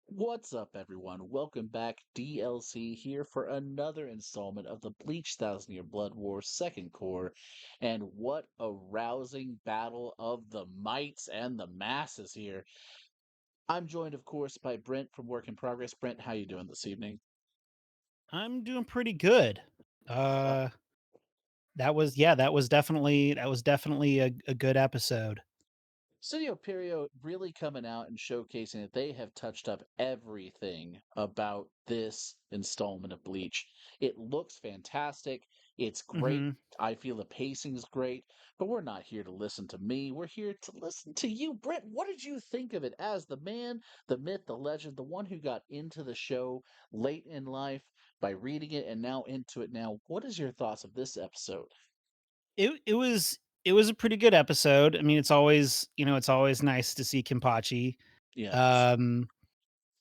What's up, everyone? Welcome back. DLC here for another installment of the Bleach Thousand Year Blood War Second Cour. And what a rousing battle of the mights and the masses here. I'm joined, of course, by Brent from Work in Progress. Brent, how you doing this evening? I'm doing pretty good. Uh, Uh, that was definitely a good episode. Studio Perio really coming out and showcasing that they have touched up everything about this installment of Bleach. It looks fantastic. It's great. Mhm. I feel the pacing is great, but we're not here to listen to me. We're here to listen to you. Brett, what did you think of it as the man, the myth, the legend, the one who got into the show late in life by reading it and now into it now? What is your thoughts of this episode? It was a pretty good episode. I mean, it's always nice to see Kenpachi. Yes. Um,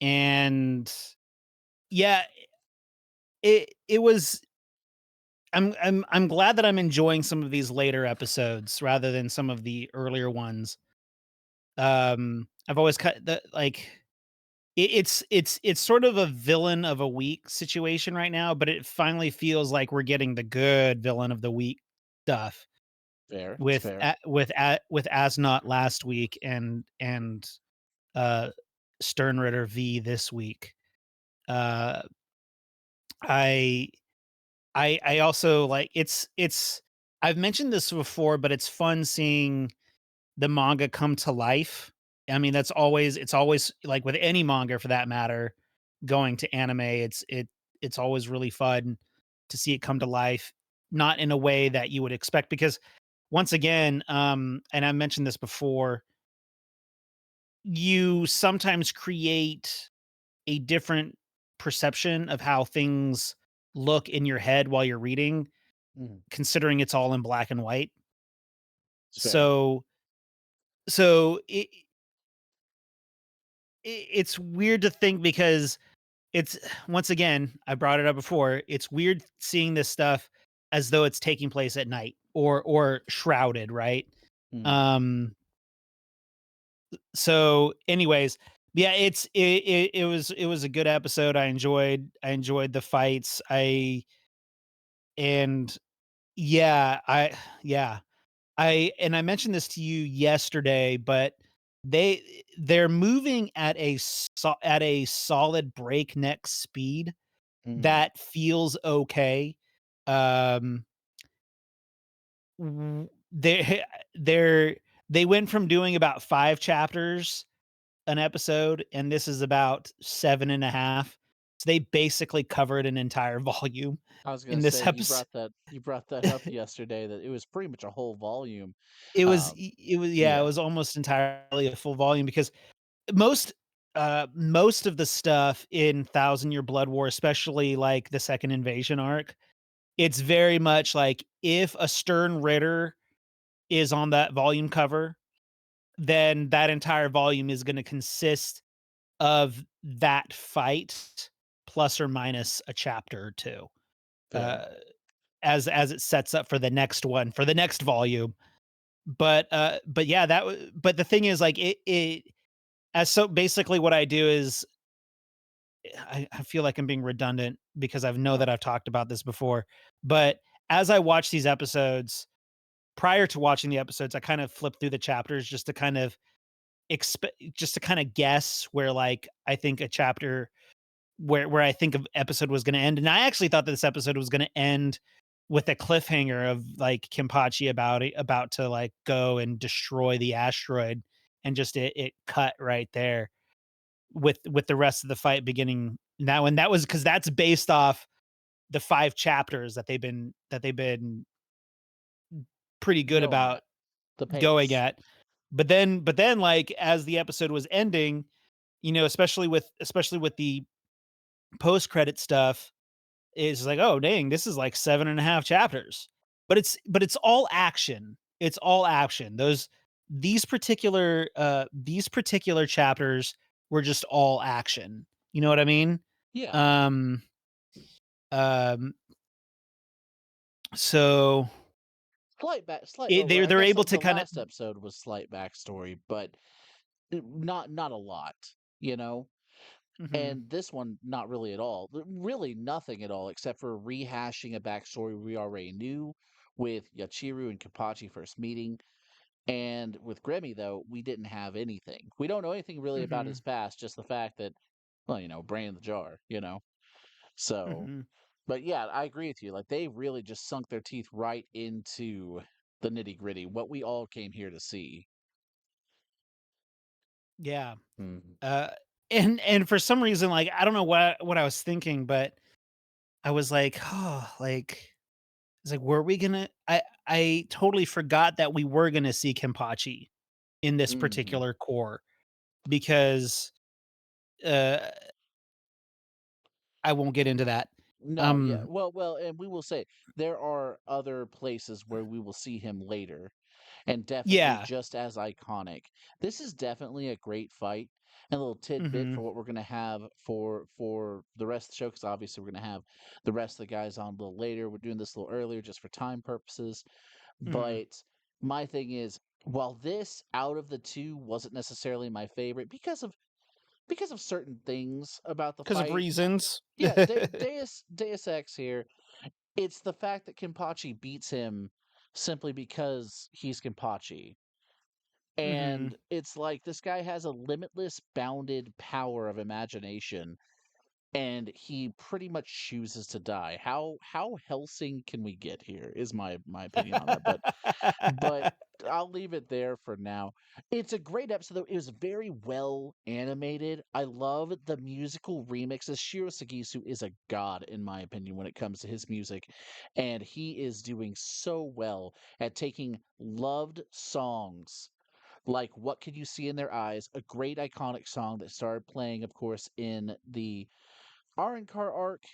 and yeah, it was I'm glad that I'm enjoying some of these later episodes rather than some of the earlier ones. I've always cut the like it's sort of a villain of a week situation right now, but it finally feels like we're getting the good villain of the week stuff Fair. It's with fair. with As Not last week and uh Sternritter V this week. Uh I I also like it's I've mentioned this before, but it's fun seeing the manga come to life. I mean, it's always like with any manga for that matter, going to anime, it's always really fun to see it come to life, not in a way that you would expect because once again, and I mentioned this before, you sometimes create a different perception of how things look in your head while you're reading, Mhm. considering it's all in black and white. It's fair. So so it's weird to think because it's once again, I brought it up before, it's weird seeing this stuff as though it's taking place at night or shrouded, right? Mhm. Um, so anyways, yeah, it was a good episode. I enjoyed the fights. I and yeah, yeah. I mentioned this to you yesterday, but they're moving at at a solid breakneck speed Mhm. that feels okay. Um, they they're they went from doing about 5 chapters an episode, and this is about 7.5. So they basically covered an entire volume I was gonna in this say episode. you brought that up yesterday that it was pretty much a whole volume. Um, It was yeah, it yeah, was almost entirely a full volume because most most of the stuff in Thousand Year Blood War, especially like the second invasion arc, it's very much like if a Stern Ritter is on that volume cover, then that entire volume is going to consist of that fight plus or minus a chapter or two. fair. Uh, as it sets up for the next one, for the next volume. But yeah, but the thing is like it as so basically what I do is I feel like I'm being redundant because I know Uh, that I've talked about this before, but as I watch these episodes, prior to watching the episodes, I kind of flip through the chapters just to kind of just to kind of guess where like I think a chapter where I think of episode was going to end. And I actually thought that this episode was going to end with a cliffhanger of like Kenpachi about to like go and destroy the asteroid and just it cut right there with the rest of the fight beginning now. And that was because that's based off the 5 chapters that they've been pretty good Going about at the going pace. at. But then like as the episode was ending, especially with the post credit stuff, is like, oh dang, this is like 7.5 chapters. But it's all action. It's all action. These particular chapters were just all action. You know what I mean? Yeah, Um um so slight over. I they're guess able like to the kind of last episode was slight backstory, but not a lot. You know. Mhm. And this one, not really at all. Really nothing at all, except for rehashing a backstory we already knew with Yachiru and Kenpachi first meeting. And with Gremmy, though, we didn't have anything. We don't know anything really about his Mhm. past, just the fact that, well, brain in the jar, So, Mhm. but yeah, I agree with you. Like, they really just sunk their teeth right into the nitty gritty, what we all came here to see. Yeah. Mhm. Uh, and for some reason, like, I don't know what I was thinking, but I was like, "Oh," like, it's like, "Were we gonna?" I totally forgot that we were gonna see Kenpachi in this Mhm. particular core because, uh, I won't get into that. No, yeah. Um, Well, and we will say there are other places where we will see him later, and definitely yeah. just as iconic. This is definitely a great fight and a little tidbit for Mhm. what we're gonna have for the rest of the show, because obviously we're gonna have the rest of the guys on a little later. We're doing this a little earlier just for time purposes. Mhm. But my thing is, while this out of the two wasn't necessarily my favorite because of certain things about the 'Cause of fight. reasons. Yeah, Deus Ex here. It's the fact that Kenpachi beats him simply because he's Kenpachi. Mhm. And it's like this guy has a limitless, bounded power of imagination, and he pretty much chooses to die. How Helsing can we get here? Is my opinion on that. But I'll leave it there for now. It's a great episode, though. It was very well animated. I love the musical remixes. Shiro Sagisu is a god, in my opinion, when it comes to his music. And he is doing so well at taking loved songs like What Could You See in Their Eyes, a great iconic song that started playing, of course, in the Arrancar arc,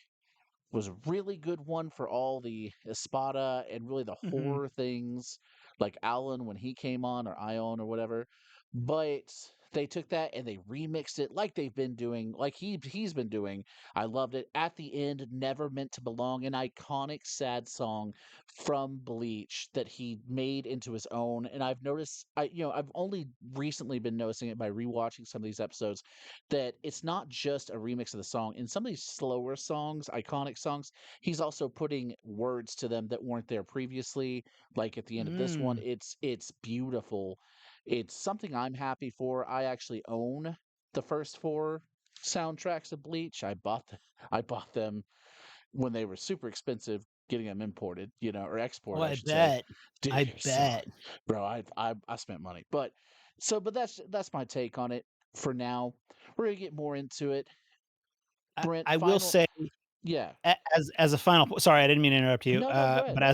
was a really good one for all the Espada and really the Mhm. horror things, like Alan when he came on, or Ion or whatever. But they took that and they remixed it like they've been doing, like he's been doing. I loved it. At the end, Never Meant to Belong, an iconic sad song from Bleach that he made into his own. And I've noticed, I've only recently been noticing it by rewatching some of these episodes, that it's not just a remix of the song. In some of these slower songs, iconic songs, he's also putting words to them that weren't there previously. Like at the end of this one, Mm. it's beautiful. It's something I'm happy for. I actually own the first four soundtracks of Bleach. I bought them when they were super expensive, getting them imported, or Oh, exported, I I should say. bet. I Dude, so bet. bro, I spent money. But that's my take on it for now. We're gonna get more into it. Brent, I will final. say Yeah. as a final sorry, I didn't mean to interrupt you, No, no, go ahead. but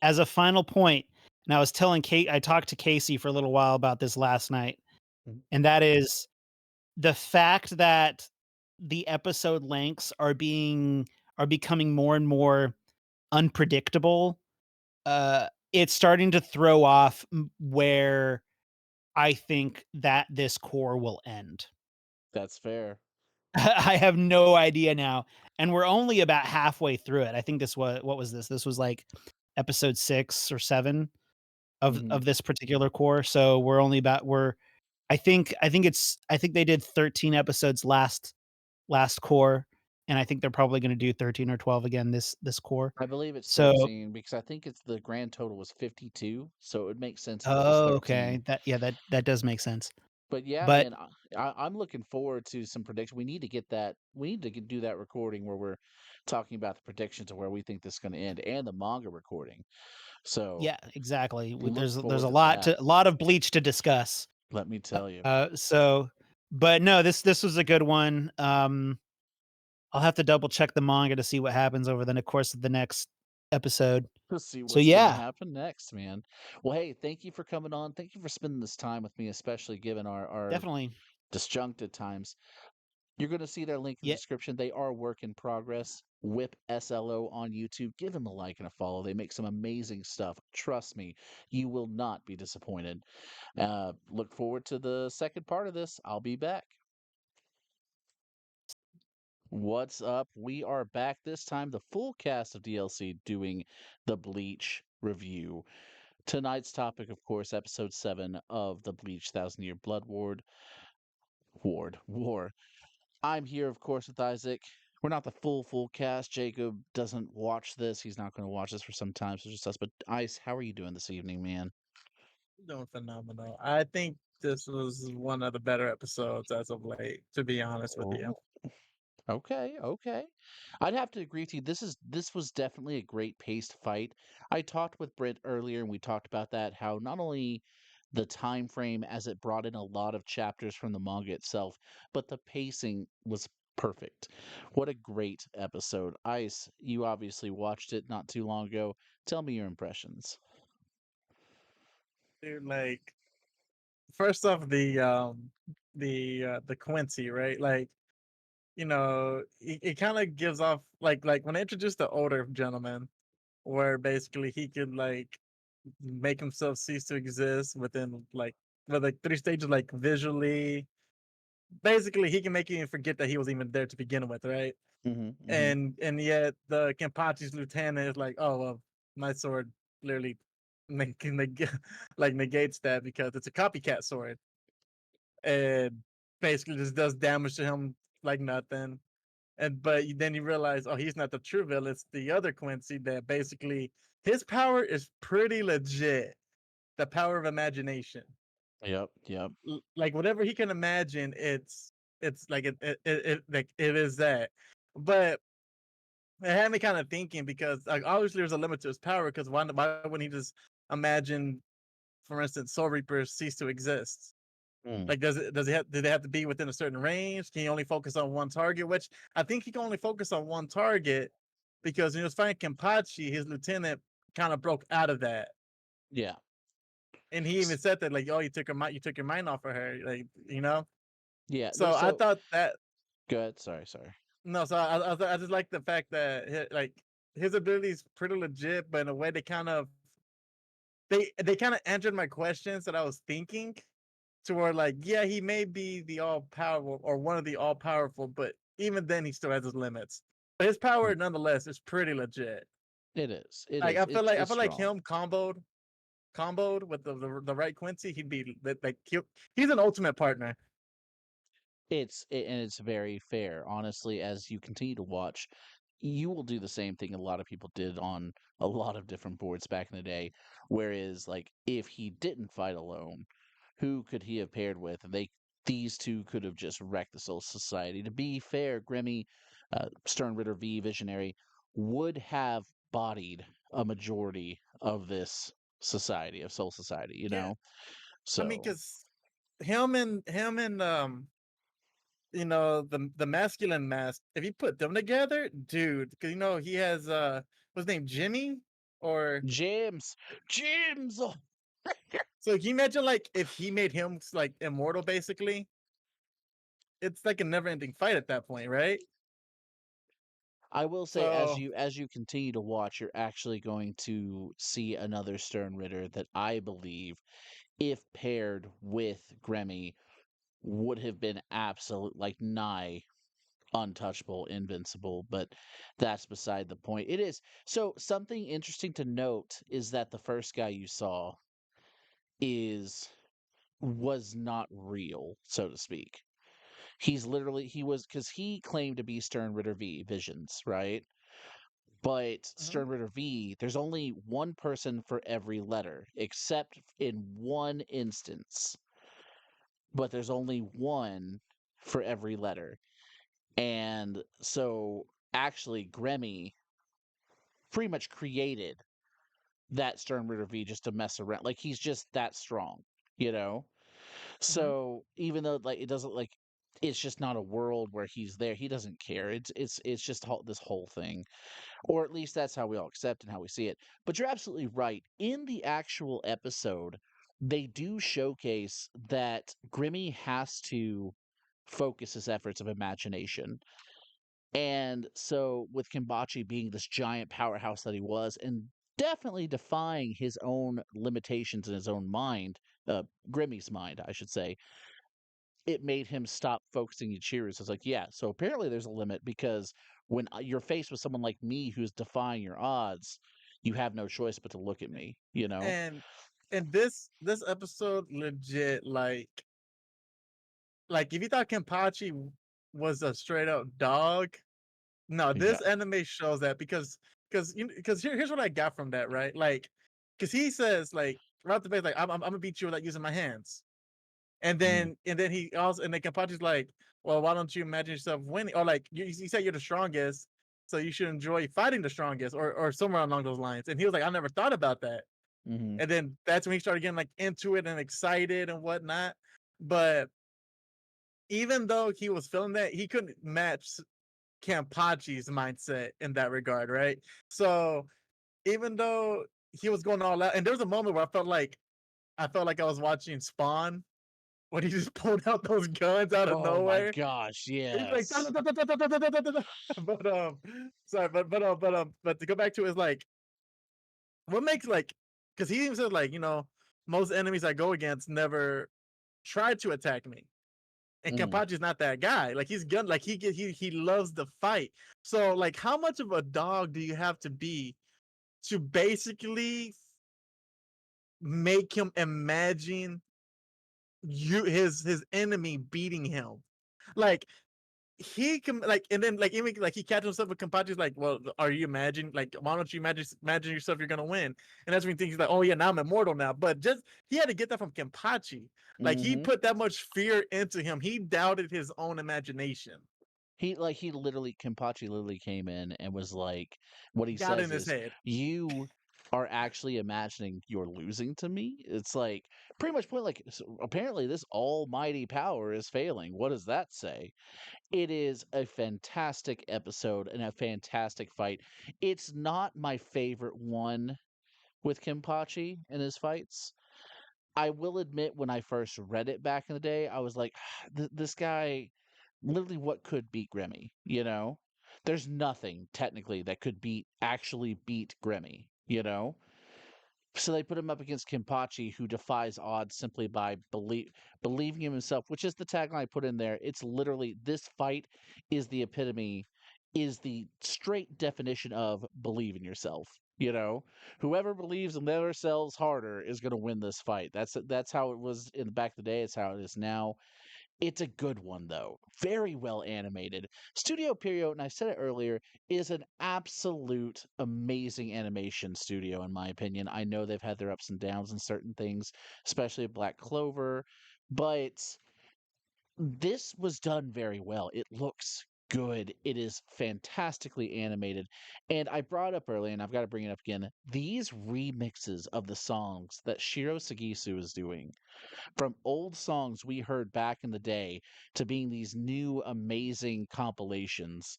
as a final point, and I was telling Kate I talked to Casey for a little while about this last night, Mhm. and that is the fact that the episode lengths are becoming more and more unpredictable. It's starting to throw off where I think that this core will end. That's fair. I have no idea now, and we're only about halfway through it. I think this was what was this? This was like episode 6 or 7 Hmm. of this particular core. So we're only about we're I think they did 13 episodes last core, and I think they're probably going to do 13 or 12 again this core. I believe it's So 13 because I think it's the grand total was 52, so it would make sense if it was oh, 13. okay. That does make sense. But yeah, But man, I'm looking forward to some prediction. We need to get that. We need to do that recording where we're talking about the predictions of where we think this is going to end, and the manga recording. So yeah, exactly. look There's forward a to lot that. a lot of Bleach to discuss. Let me tell you. So but no, this was a good one. I'll have to double check the manga to see what happens over the course of the next episode. Let's see So what's going to yeah, happen next, man. Well, hey, thank you for coming on. Thank you for spending this time with me, especially given our definitely. disjuncted times. You're going to see their link in the Yeah, description. They are work in progress. Whip SLO on YouTube. Give them a like and a follow. They make some amazing stuff. Trust me, you will not be disappointed. Look forward to the second part of this. I'll be back. What's up? We are back this time, the full cast of DLC doing the Bleach review. Tonight's topic, of course, episode 7 of the Bleach Thousand Year Blood War. I'm here, of course, with Isaac. We're not the full cast. Jacob doesn't watch this. He's not going to watch this for some time, so it's just us. But Ice, how are you doing this evening, man? Doing phenomenal. I think this was one of the better episodes as of late, to be honest with you. Oh, okay, okay. I'd have to agree with you. This was definitely a great paced fight. I talked with Britt earlier, and we talked about that. How not only the time frame as it brought in a lot of chapters from the manga itself, but the pacing was perfect. What a great episode. Ice, you obviously watched it not too long ago. Tell me your impressions. Dude, like first off the Quincy, right? Like, it kind of gives off like when they introduced the older gentleman, where basically he could like make himself cease to exist within with like three stages, like visually. Basically, he can make you even forget that he was even there to begin with, right? Hmm, hmm. And yet the Kenpachi's lieutenant is like, oh well, my sword clearly like negates that because it's a copycat sword, and basically just does damage to him like nothing. And then you realize, oh, he's not the true villain; it's the other Quincy. That basically his power is pretty legit. The power of imagination, Yep, yep. like whatever he can imagine, it's like it is that. But it had me kind of thinking because like obviously there's a limit to his power because why wouldn't he just imagine, for instance, Soul Reapers cease to exist? Mm, Like do they have to be within a certain range? Can he only focus on one target? Which I think he can only focus on one target because when he was fighting Kenpachi, his lieutenant kind of broke out of that. yeah. And he even said that, like, oh, you took your mind off of her, like, Yeah. So I So thought that good. Sorry, sorry. no, so I just like the fact that like his ability is pretty legit, but in a way they kind of answered my questions that I was thinking to where like, yeah, he may be the all powerful or one of the all powerful, but even then he still has his limits. But his power Mm, nonetheless is pretty legit. it is. It Like is. I It's feel like strong. him comboed with the right Quincy, he'd be like he's an ultimate partner. And it's very fair. Honestly, as you continue to watch, you will do the same thing a lot of people did on a lot of different boards back in the day. Whereas, like, if he didn't fight alone, who could he have paired with? And these two could have just wrecked the Soul Society. To be fair, Gremmy, Sternritter V Visionary would have bodied a majority of this society of Soul Society. Yeah, I mean, So because him and the masculine mask, if you put them together, dude, because he has what's his name, Jimmy, or James, James. Oh, so can you imagine like if he made him like immortal, basically? It's like a never-ending fight at that point, right? I will say, So as you continue to watch, you're actually going to see another Stern Ritter that I believe, if paired with Gremmy, would have been absolute like nigh untouchable, invincible. But that's beside the point. It is so something interesting to note is that the first guy you saw is was not real, so to speak. He was because he claimed to be Stern Ritter V Visions, right? But mhm. Sternritter V, there's only one person for every letter, except in one instance. But there's only one for every letter. And so actually, Gremmy pretty much created that Sternritter V just to mess around. Like he's just that strong, you know? Mhm. So even though like it doesn't like it's just not a world where he's there. He doesn't care. It's just this whole thing. Or at least that's how we all accept and how we see it. But you're absolutely right. In the actual episode, they do showcase that Grimmy has to focus his efforts of imagination. And so, with Kenpachi being this giant powerhouse that he was, and definitely defying his own limitations in his own mind, Grimmy's mind, I should say, it made him stop focusing Yachiru. So it's like, yeah, so apparently there's a limit because when you're faced with someone like me who's defying your odds, you have no choice but to look at me, you know? and and this episode legit like if you thought Kenpachi was a straight up dog. No, this Yeah. anime shows that because here's what I got from that, right? Like, because he says like right the base, like I'm gonna beat you without using my hands, Mm, and then he also and then Kenpachi's like, well, why don't you imagine yourself winning? Or like you say you're the strongest, so you should enjoy fighting the strongest, or somewhere along those lines. And he was like, I never thought about that. hmm And then that's when he started getting like into it and excited and whatnot. But even though he was feeling that, he couldn't match Kenpachi's mindset in that regard, right? So even though he was going all out, and there was a moment where I felt like I was watching Spawn when he just pulled out those guns out of Oh my nowhere. gosh, He's like, yes. but sorry, but to go back to it, is like, what makes like, because he even said like, most enemies I go against never try to attack me. And Mm. Kenpachi's not that guy. Like he's gun, like he loves the fight. So like, how much of a dog do you have to be to basically make him imagine his enemy beating him? Like he can like, and then like even like he catches himself with Kenpachi's like, well, are you imagining like why don't you imagine yourself you're gonna win? And that's when he thinks he's like, oh yeah, now I'm immortal now. But just he had to get that from Kenpachi. Like he hmm put that much fear into him. He doubted his own imagination. he literally Kenpachi literally came in and was like, what he Got in says his is, head. you are actually imagining you're losing to me. It's like pretty much point like, apparently this almighty power is failing. What does that say? It is a fantastic episode and a fantastic fight. It's not my favorite one with Kenpachi and his fights. I will admit, when I first read it back in the day, I was like, this guy, literally, what could beat Gremmy? You know, there's nothing technically that could actually beat Gremmy. You know, so they put him up against Kenpachi, who defies odds simply by believing in himself, which is the tagline I put in there. It's literally, this fight is the epitome, is the straight definition of believe in yourself. You know, whoever believes in themselves harder is going to win this fight. That's how it was in the back of the day. It's how it is now. It's a good one, though. Very well animated. Studio Pierrot, and I said it earlier, is an absolute amazing animation studio, in my opinion. I know they've had their ups and downs in certain things, especially Black Clover, but this was done very well. It looks good. It is fantastically animated. And I brought up earlier, and I've got to bring it up again, these remixes of the songs that Shiro Sagisu is doing from old songs we heard back in the day to being these new amazing compilations.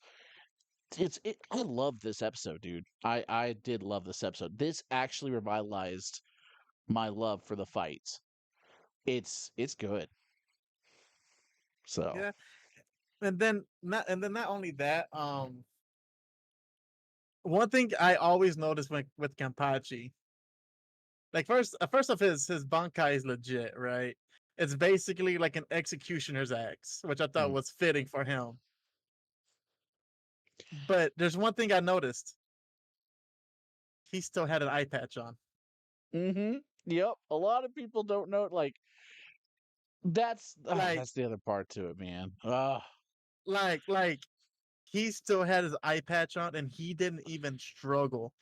I love this episode, dude. I did love this episode. This actually revitalized my love for the fights. It's good. So, Yeah. And then not only that, one thing I always noticed with Kenpachi, like first off, his Bankai is legit, right? It's basically like an executioner's axe, which I thought mm. was fitting for him. But there's one thing I noticed. He still had an eye patch on. Yep. A lot of people don't know, like, Like, that's the other part to it, man. Ah. like he still had his eye patch on and he didn't even struggle.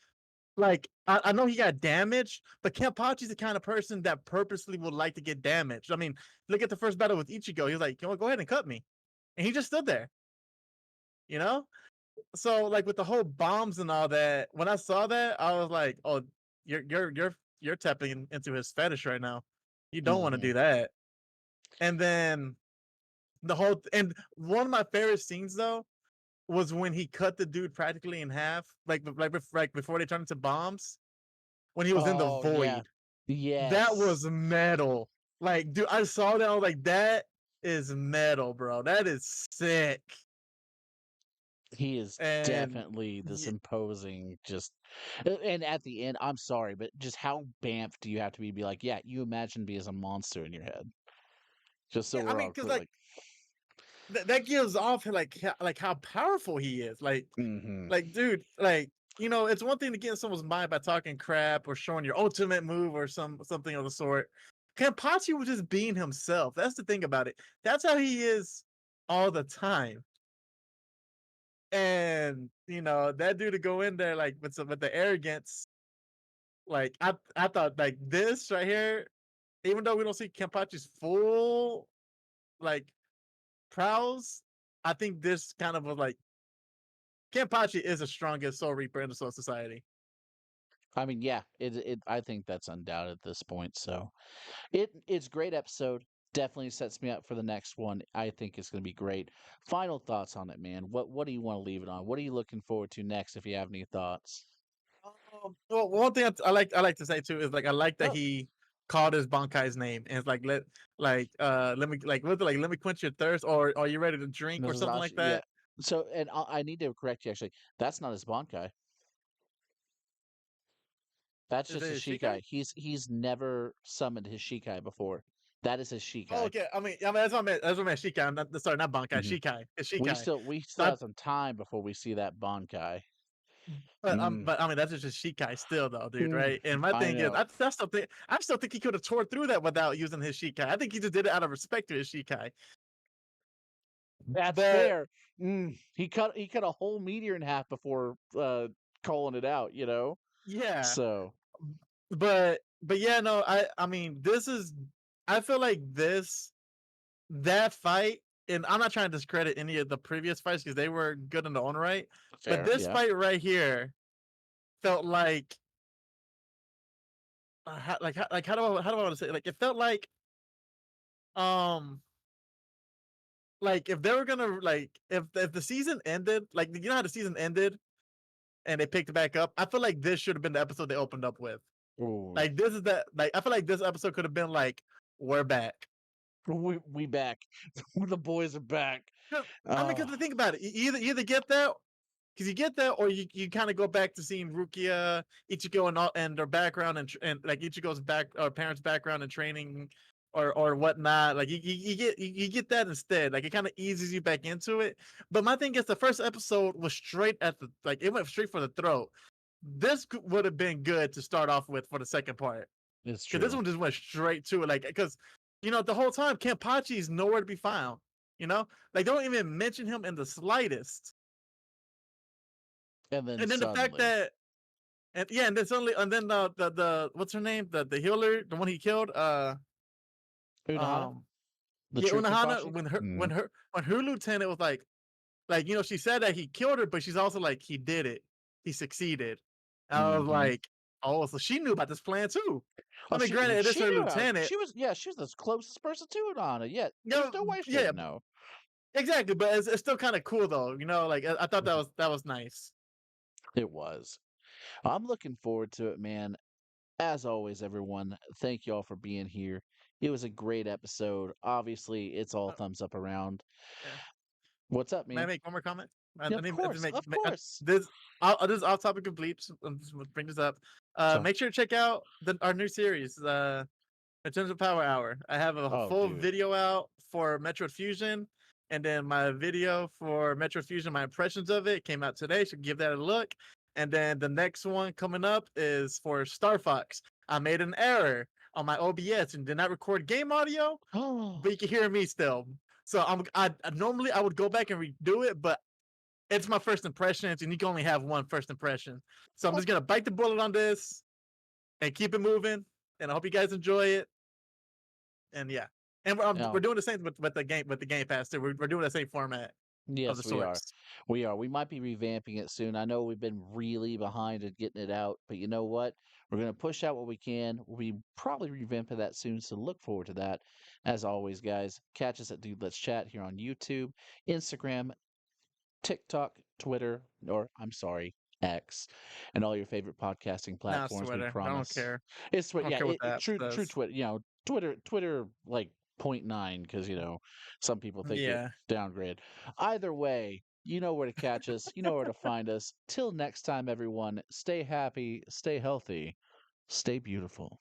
Like, I know he got damaged, but Kenpachi's the kind of person that purposely would like to get damaged. I mean, look at the first battle with Ichigo. He was like, you know what, go ahead and cut me. And he just stood there, you know? So like with the whole bombs and all that, when I saw that, I was like, oh, you're tapping into his fetish right now. You don't want to Mhm. do that. And then and one of my favorite scenes though was when he cut the dude practically in half, like before they turned into bombs, when he was in the Oh, yeah. void. That Yes. was metal. Like, dude, I saw that. I was like, that is metal, bro. That is sick. He is And definitely this yeah, imposing, just and at the end, I'm sorry, but just how bamf do you have to be like, yeah, you imagine me as a monster in your head. Just so yeah, I we're mean, all because clear, like like, that gives off like how powerful he is. hmm Dude, like it's one thing to get in someone's mind by talking crap or showing your ultimate move or something of the sort. Kenpachi was just being himself. That's the thing about it. That's how he is all the time. And that dude to go in there like with the arrogance, like I thought like this right here, even though we don't see Kenpachi's full like prowess, I think this kind of was like Kenpachi is the strongest Soul Reaper in the Soul Society. I mean, yeah, I think that's undoubted at this point. So it's a great episode. Definitely sets me up for the next one. I think it's going to be great. Final thoughts on it, man. What do you want to leave it on? What are you looking forward to next? If you have any thoughts. Well, one thing I like to say too is like I like that Oh, he called his Bankai's name and it's like let me like what let me quench your thirst, or are you ready to drink or Mrs. something Ash, like yeah. that? So, and I need to correct you. Actually, that's not his Bankai. That's Is just his it Shikai. Shikai? He's never summoned his Shikai before. That is his Oh, Shikai. okay. I mean that's what I meant. That's what I meant. Shikai. I'm not, sorry, not Bankai. Mhm. Shikai. It's We Shikai. still we So still have some time before we see that Bankai. Mm, but I mean that's just Shikai still though, dude, mm, right? And my I thing is, know. I still think he could have tore through that without using his Shikai. I think he just did it out of respect to his Shikai. That's But fair. He cut a whole meteor in half before calling it out. yeah, So but yeah, no, I mean I feel like that fight, and I'm not trying to discredit any of the previous fights because they were good in their own right, but fair, this yeah. fight right here felt like how do I want to say it? Like it felt um like if they were gonna like if the season ended, like how the season ended and they picked it back up, I feel like this should have been the episode they opened up with. Ooh, Like this is that like I feel like this episode could have been like we're back. we back. The boys are back. 'Cause- I mean, Oh, because think about it, you either get that because you get that, or you kind of go back to seeing Rukia, Ichigo, and their background and like Ichigo's parents' background and training, or whatnot. Like you get that instead. Like it kind of eases you back into it. But my thing is, the first episode was straight at the like it went straight for the throat. This would have been good to start off with for the second part it's because this true. one just went straight to it. Like because the whole time Kenpachi is nowhere to be found. Like don't even mention him in the slightest. And then And then the fact suddenly, that and then suddenly and then the what's her name? The healer, the one he killed, Unohana, um the yeah, true Unohana, Kenpachi. Mm, when her lieutenant was like, she said that he killed her, but she's also like he did it. He succeeded. And I was mm-hmm. like, oh, so she knew about this plan too. I Oh, mean, she granted, it is she her knew how. lieutenant. She was the closest person to Unohana. Yeah, there's Yeah, no way she yeah, didn't know. exactly. But it's still kind of cool though, like I thought Mhm. that was nice. It was. I'm looking forward to it, man. As always, everyone, thank y'all for being here. It was a great episode. Obviously, it's all Uh, thumbs up around. yeah. What's up, May I man? make one more comment? Yeah, I of need to course, of course. this. This is off topic of Bleach. I'm just gonna bring this up. So, Make sure to check out our new series, in terms of Power Hour. I have a oh, full dude. video out for Metroid Fusion, and then my video for Metroid Fusion, my impressions of it came out today. So give that a look. And then the next one coming up is for Star Fox. I made an error on my OBS and did not record game audio, Oh, but you can hear me still. So normally I would go back and redo it, but it's my first impressions, and you can only have one first impression. So I'm just gonna bite the bullet on this and keep it moving. And I hope you guys enjoy it. And yeah, and we're no. doing the same with the Game Pass too. We're doing the same format of the Yes, we are. sorts. We are. We might be revamping it soon. I know we've been really behind at getting it out, but you know what? We're going to push out what we can. We'll be probably revamping that soon, so look forward to that. As always, guys, catch us at Dude Let's Chat here on YouTube, Instagram, TikTok, Twitter, or I'm sorry, X, and all your favorite podcasting Nah, platforms. We sweater. I don't promise. care. It's I don't yeah, care what the app true says. Twitter. Twitter like point nine because some people think it Yeah. downgrade. Either way, you know where to catch us. You know where to find us. Till next time, everyone. Stay happy, stay healthy, stay beautiful.